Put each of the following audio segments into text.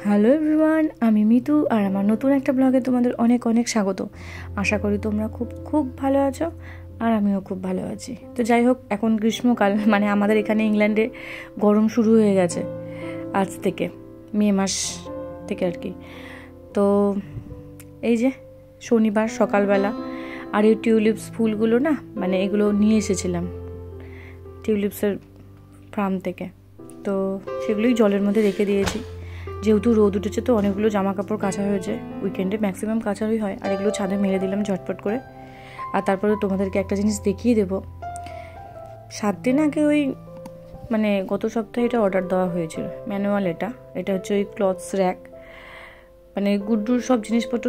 Hello everyone, আমি মিতু আর আমার নতুন একটা ব্লগে তোমাদের অনেক অনেক স্বাগত। আশা করি তোমরা খুব খুব ভালো আছো আর আমিও খুব ভালো আছি। তো যাই হোক, এখন গ্রীষ্মকাল, মানে আমাদের এখানে ইংল্যান্ডে গরম শুরু হয়ে গেছে আজ থেকে, মে মাস থেকে আর কি। তো এই যে শনিবার সকালবেলা আর এই টিউলিপস ফুলগুলো না, মানে এগুলো নিয়ে এসেছিলাম টিউলিপসের ফার্ম থেকে। তো সেগুলোই জলের মধ্যে রেখে দিয়েছি। যেহেতু রোদ উঠেছে তো অনেকগুলো জামা কাপড় কাচা হয়েছে, উইকেন্ডে ম্যাক্সিমাম কাচারই হয়, আর এগুলো ছাদে মেলে দিলাম ঝটপট করে। আর তারপরে তোমাদেরকে একটা জিনিস দেখিয়ে দেবো। 7 দিন আগে মানে গত সপ্তাহে এটা অর্ডার দেওয়া হয়েছিল, ম্যানুয়াল। এটা হচ্ছে ওই ক্লথস র্যাক, মানে গুড্ডুর সব জিনিসপত্র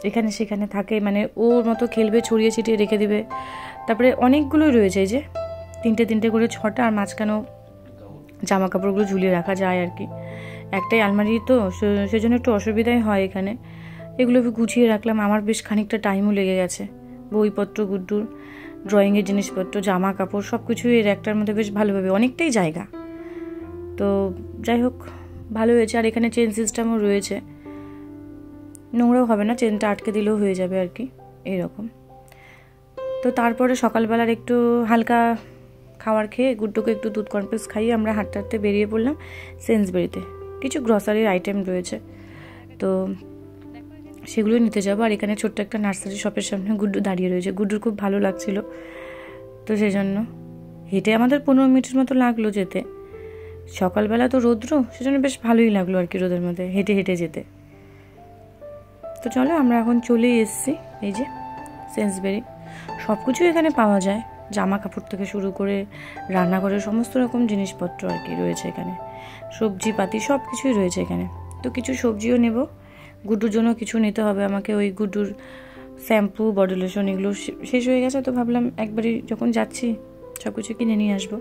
এখানে সেখানে থাকে, মানে ওর মতো খেলবে, ছড়িয়ে ছিটিয়ে রেখে দিবে। তারপরে অনেকগুলোই রয়েছে, এই যে তিনটে করে 6টা, আর মাঝখানেও জামা কাপড়গুলো ঝুলিয়ে রাখা যায় আর কি। একটাই আলমারি তো, সেজন্য একটু অসুবিধাই হয় এখানে। এগুলো গুছিয়ে রাখলাম। আমার বেশ খানিকটা টাইমও লেগে গেছে। বইপত্র, গুড্ডুর ড্রয়িংয়ের জিনিসপত্র, জামা কাপড় সব কিছুই এর একটার মধ্যে বেশ ভালোভাবে, অনেকটাই জায়গা। তো যাই হোক, ভালো হয়েছে। আর এখানে চেন সিস্টেমও রয়েছে, নোংরাও হবে না, চেনটা আটকে দিলেও হয়ে যাবে আর কি, এইরকম। তো তারপরে সকালবেলার একটু হালকা খাবার খেয়ে গুড্ডুকে একটু দুধ কর্নফ্লেক্স খাইয়ে আমরা হাঁটতে হাঁটতে বেরিয়ে পড়লাম সেন্সবেরিতে। কিছু গ্রসারির আইটেম রয়েছে, তো সেগুলো নিতে যাবো। আর এখানে ছোট্ট একটা নার্সারি শপের সামনে গুড্ডু দাঁড়িয়ে রয়েছে। গুড্ডুর খুব ভালো লাগছিল, তো সেই জন্য হেঁটে আমাদের 15 মিনিটের মতো লাগলো যেতে। সকালবেলা তো রৌদ্র, সেজন্য বেশ ভালোই লাগলো আর কি রোদের মধ্যে হেঁটে হেঁটে যেতে। তো চলো, আমরা এখন চলেই এসেছি এই যে সেন্সবেরি। সব কিছুই এখানে পাওয়া যায়, জামা কাপড় থেকে শুরু করে রান্নাঘরের সমস্ত রকম জিনিসপত্র আর কি রয়েছে এখানে। সবজি পাতি সব কিছুই রয়েছে এখানে। তো কিছু সবজিও নেব, গুড্ডুর জন্য কিছু নিতে হবে আমাকে। ওই গুড্ডুর শ্যাম্পু, বডি লোশন এগুলো শেষ হয়ে গেছে, তো ভাবলাম একবারই যখন যাচ্ছি সব কিছু কিনে নিয়ে আসবো।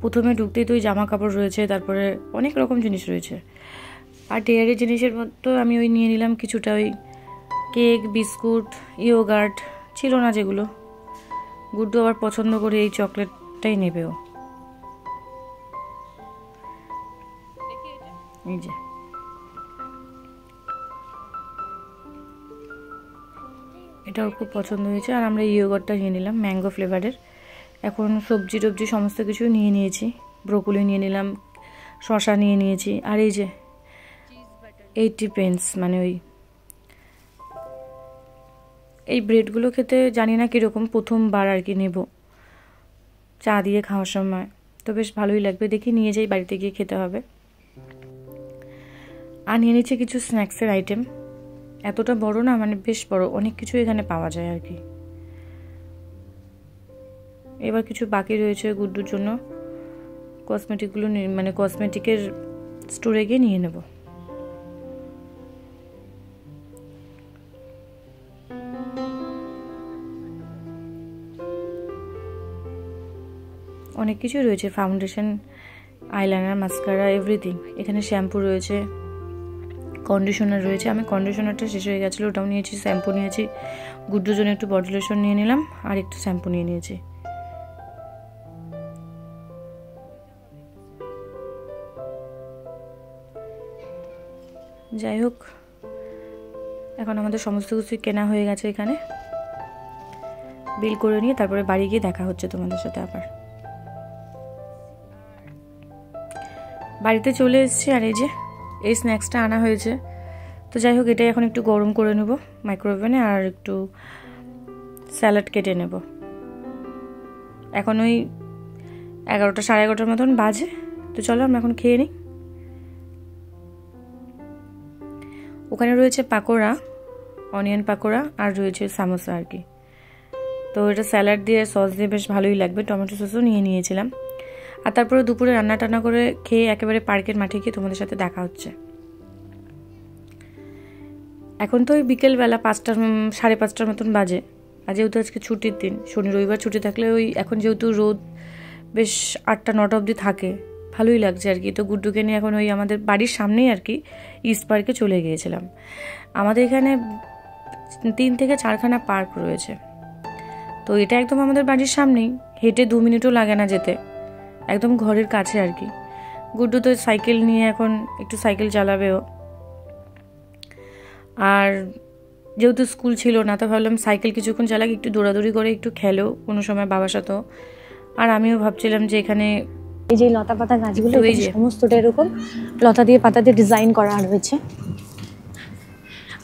প্রথমে ঢুকতেই তো ওই জামা কাপড় রয়েছে, তারপরে অনেক রকম জিনিস রয়েছে। আর ডেয়ারি জিনিসের মধ্যে আমি ওই নিয়ে নিলাম কিছুটা, ওই কেক, বিস্কুট, ইয়োগার্ট ছিল না যেগুলো। গুড্ডু আবার পছন্দ করে এই চকলেটটাই নেবেও। এই যে এটাও খুব পছন্দ হয়েছে। আর আমরা ইয়োগার্টটা নিয়ে নিলাম ম্যাঙ্গো ফ্লেভারের। এখন সবজি টবজি সমস্ত কিছু নিয়ে নিয়েছি। ব্রোকলি নিয়ে নিলাম, শসা নিয়ে নিয়েছি। আর এই যে 80 পেন্স, মানে এই ব্রেডগুলো খেতে জানি না কীরকম, প্রথমবার আর কি নেব চা দিয়ে খাওয়ার সময়, তো বেশ ভালোই লাগবে। দেখি নিয়ে যাই, বাড়িতে গিয়ে খেতে হবে। আর নিয়ে নিচ্ছি কিছু স্ন্যাক্সের আইটেম। এতটা বড় না, মানে বেশ বড়, অনেক কিছু এখানে পাওয়া যায় আর কি। এবার কিছু বাকি রয়েছে গুড্ডুর জন্য, কসমেটিকগুলো, মানে কসমেটিকের স্টোরে গিয়ে নিয়ে নেব। অনেক কিছু রয়েছে, ফাউন্ডেশন, আইলাইনার, মাস্কারা, এভরিথিং। এখানে শ্যাম্পু রয়েছে, কন্ডিশনার রয়েছে। আমি কন্ডিশনারটা শেষ হয়ে গেছিলো, ওটাও নিয়েছি। শ্যাম্পু নিয়েছি, গুড্ডুর জন্য একটু বডি লোশন নিয়ে নিলাম, আর একটু শ্যাম্পু নিয়ে নিয়েছি। যাই হোক, এখন আমাদের সমস্ত কিছু কেনা হয়ে গেছে। এখানে বিল করে নিয়ে তারপরে বাড়ি গিয়ে দেখা হচ্ছে তোমাদের সাথে আবার। বাড়িতে চলে এসেছি, আর এই যে এই স্ন্যাক্সটা আনা হয়েছে। তো যাই হোক, এটাই এখন একটু গরম করে নেব মাইক্রোওভেনে, আর একটু স্যালাড কেটে নেব। এখন ওই 11টা, সাড়ে 11টার মতন বাজে। তো চলো আমরা এখন খেয়ে নিই। ওখানে রয়েছে পাকোড়া, অনিয়ন পাকোড়া, আর রয়েছে সামোসা আর কি। তো এটা স্যালাড দিয়ে সস দিয়ে বেশ ভালোই লাগবে, টমেটো সসও নিয়ে নিয়েছিলাম। আর তারপরে দুপুরে রান্না টান্না করে খেয়ে একেবারে পার্কের মাঠে গিয়ে তোমাদের সাথে দেখা হচ্ছে। এখন তো ওই বিকেলবেলা 5টা, সাড়ে 5টার মতন বাজে। আর যেহেতু আজকে ছুটির দিন, শনি রবিবার ছুটি থাকলে ওই এখন যেহেতু রোদ বেশ 8টা 9টা অবধি থাকে, ভালোই লাগছে আর কি। তো গুড্ডুকে নিয়ে এখন ওই আমাদের বাড়ির সামনেই আর কি ইস্ট পার্কে চলে গিয়েছিলাম। আমাদের এখানে 3 থেকে 4খানা পার্ক রয়েছে, তো এটা একদম আমাদের বাড়ির সামনেই, হেঁটে 2 মিনিটও লাগে না যেতে, একদম ঘরের কাছে আর কি। গুড্ডু তো সাইকেল নিয়ে এখন একটু সাইকেল চালাবেও। আর যেহেতু স্কুল ছিল না, তো ভাবলাম সাইকেল কিছুক্ষণ চালাক, একটু দৌড়াদৌড়ি করে একটু খেলো কোনো সময় বাবার সাথেও। আর আমিও ভাবছিলাম যে এখানে এই যে লতা পাতা গাছগুলো সমস্তটা এরকম লতা দিয়ে পাতা দিয়ে ডিজাইন করা রয়েছে,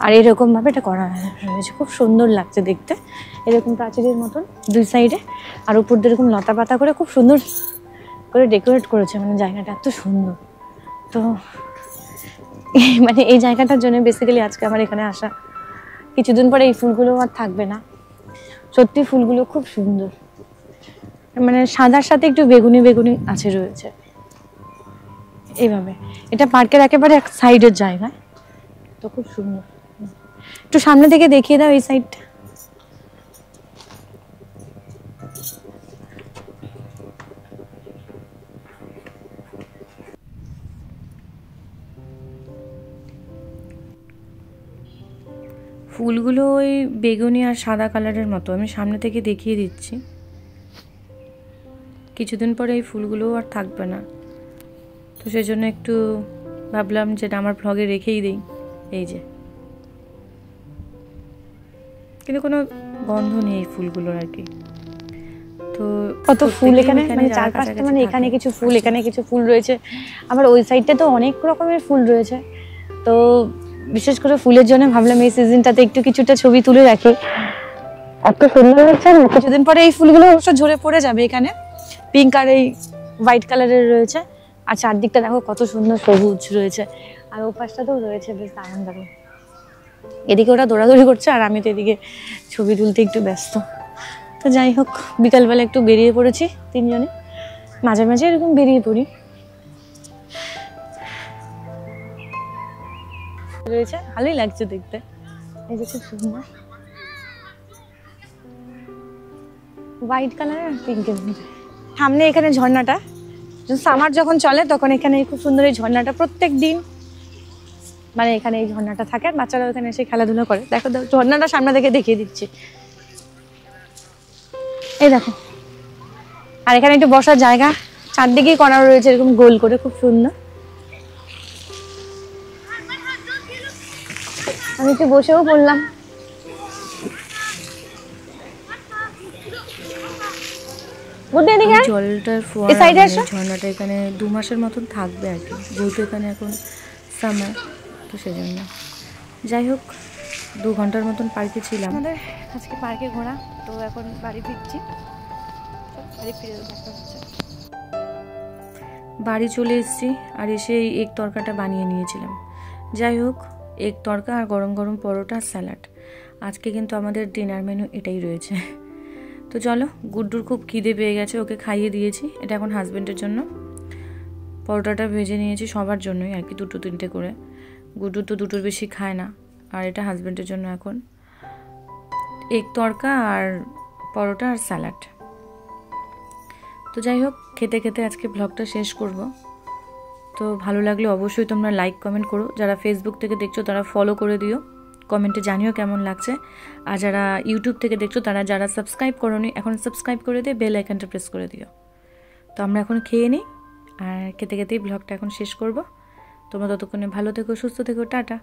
আর এরকম ভাবে এটা করা রয়েছে, খুব সুন্দর লাগছে দেখতে। এরকম প্রাচীরের মতন দুই সাইডে, আর উপর দিয়ে এরকম লতা পাতা করে খুব সুন্দর করে ডেকোরেট করেছে, মানে জায়গাটা এত সুন্দর। তো মানে এই জায়গাটার জন্য বেসিক্যালি আজকে আমার এখানে আসা। কিছুদিন পরে এই ফুলগুলো আর থাকবে না, সত্যি ফুলগুলো খুব সুন্দর, মানে সাদার সাথে একটু বেগুনি বেগুনি আছে রয়েছে এইভাবে। এটা পার্কের একেবারে এক সাইডের জায়গা, তো খুব সুন্দর। একটু সামনে থেকে দেখিয়ে দাও এই সাইডটা। ফুলগুলো ওই বেগুনি আর সাদা কালারের মতো, আমি সামনে থেকে দেখিয়ে দিচ্ছি। কিছুদিন পরে এই ফুলগুলো আর থাকবে না, তো সেই জন্য একটু ভাবলাম যেটা আমার ব্লগে রেখেই দিই। এই যে, কিন্তু কোনো গন্ধ নেই এই ফুলগুলোর আর কি। তো কত ফুল এখানে, মানে চারপাশটা, মানে এখানে কিছু ফুল এখানে কিছু ফুল রয়েছে, আবার ওই সাইডটা তো অনেক রকমের ফুল রয়েছে। তো বিশেষ করে ফুলের জন্য ভাবলাম এই সিজনটাতে একটু কিছুটা ছবি তুলে রাখি, এত সুন্দর লাগছে না। কিছুদিন পরে এই ফুলগুলো অবশ্য ঝরে পড়ে যাবে। এখানে পিঙ্ক আর এই হোয়াইট কালারের রয়েছে, আর চারদিকটা দেখো কত সুন্দর সবুজ রয়েছে, আর ও পাশটাতেও রয়েছে বেশ দারুণ দারুণ। এদিকে ওরা দৌড়াদৌড়ি করছে আর আমি তো এদিকে ছবি তুলতে একটু ব্যস্ত। তো যাই হোক, বিকালবেলা একটু বেরিয়ে পড়েছি তিনজনে, মাঝে মাঝে এরকম বেরিয়ে পড়ি। রয়েছে ভালোই লাগছে দেখতে, এই যে খুব সুন্দর হোয়াইট কালার আর পিঙ্কের মধ্যে। সামনে এখানে ঝর্ণাটা, সামার যখন চলে তখন এখানে খুব সুন্দর এই ঝর্ণাটা প্রত্যেক দিন, মানে এখানে এই ঝর্ণাটা থাকে আর বাচ্চারা ওখানে এসে খেলাধুলা করে। দেখো ঝর্ণাটা সামনে থেকে দেখিয়ে দিচ্ছি, এই দেখো। আর এখানে একটু বসার জায়গা চারদিকেই করা রয়েছে এরকম গোল করে, খুব সুন্দর। আমি একটু বসেও পড়লাম। জলটার ফোয়ারা, ঝর্ণাটা এখানে 2 মাসের মতন থাকবে আর কি, যেহেতু এখানে এখন সামার, তো সেজন্য। যাই হোক, 2 ঘন্টার মতন পার্কে ছিলাম। আমাদের আজকে পার্কে ঘোরা, তো এখন বাড়ি ফিরছি। বাড়ি ফিরে দেখা হচ্ছে। বাড়ি চলে এসেছি, আর এসে এই এগ তরকাটা বানিয়ে নিয়েছিলাম। যাই হোক, এগ তরকা আর গরম গরম পরোটা আর স্যালাড, আজকে কিন্তু আমাদের ডিনার মেনু এটাই রয়েছে। তো চলো, গুড্ডুর খুব খিদে পেয়ে গেছে, ওকে খাইয়ে দিয়েছি। এটা এখন হাজব্যান্ডের জন্য। পরোটাটা ভেজে নিয়েছি সবার জন্যই আর কি, 2-3টে করে। গুড্ডু তো 2টোর বেশি খায় না। আর এটা হাজব্যান্ডের জন্য এখন এগ তরকা আর পরোটা আর স্যালাড। তো যাই হোক, খেতে খেতে আজকে ব্লগটা শেষ করব। তো ভালো লাগলে অবশ্যই তোমরা লাইক কমেন্ট করো, যারা ফেসবুক থেকে দেখছো তারা ফলো করে দিও, কমেন্টে জানিও কেমন লাগছে। আর যারা ইউটিউব থেকে দেখছো তারা যারা সাবস্ক্রাইব করোনি, এখন সাবস্ক্রাইব করে দিয়ে বেল আইকনটা প্রেস করে দিও। তো আমরা এখন খেয়ে নিই, আর খেতে খেতেই ব্লগটা এখন শেষ করব। তোমরা ততক্ষণে ভালো থেকো, সুস্থ থেকো, টাটা।